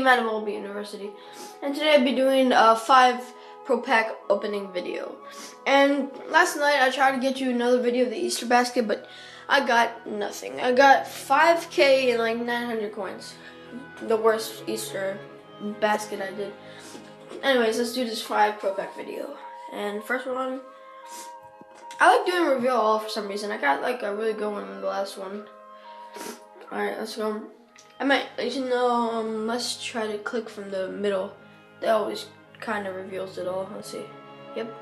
Madden University, and today I'll be doing a 5 Pro Pack opening video. And last night I tried to get you another video of the Easter basket, but I got nothing. I got 5K and like 900 coins. The worst Easter basket I did. Anyways, let's do this 5 Pro Pack video. And first one, I like doing reveal all for some reason. I got like a really good one in the last one. Alright, let's go. I might, let's try to click from the middle. That always kind of reveals it all. Let's see. Yep.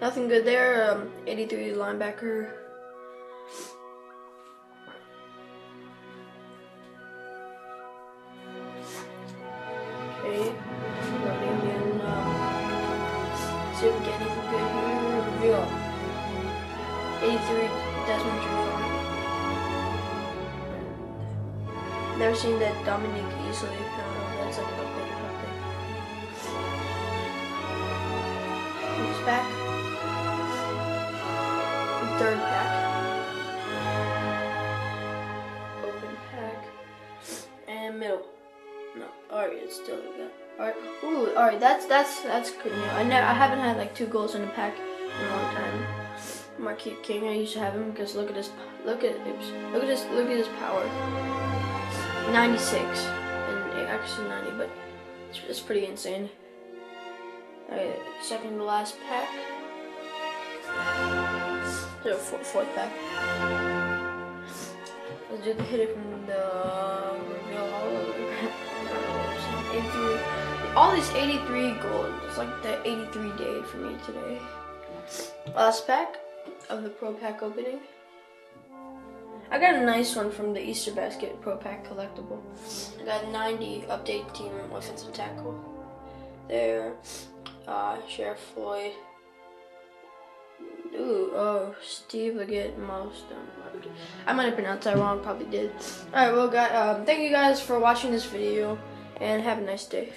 Nothing good there. 83 linebacker. Okay. See if we get anything good here. Reveal. 83 Desmond Trufant. Never seen that Dominic easily. That's like an update or something. Next pack. Third pack. Open pack. And middle. No. Alright, it's still good. Alright. Ooh, alright, that's good. I haven't had like 2 goals in a pack in a long time. Marquette King, I used to have him because look at his power. 96 and actually 90, but it's pretty insane. Alright, second to last pack. So fourth pack. Let's do the hit it from the reveal all over. 83. All these 83 gold. It's like the 83 day for me today. Last pack of the Pro Pack opening. I got a nice one from the Easter basket Pro Pack collectible. I got 90 update team offensive tackle. There, Sheriff Floyd. Ooh, oh, Steve Leggett most. I might have pronounced that wrong, probably did. Alright, well, guys, thank you guys for watching this video, and have a nice day.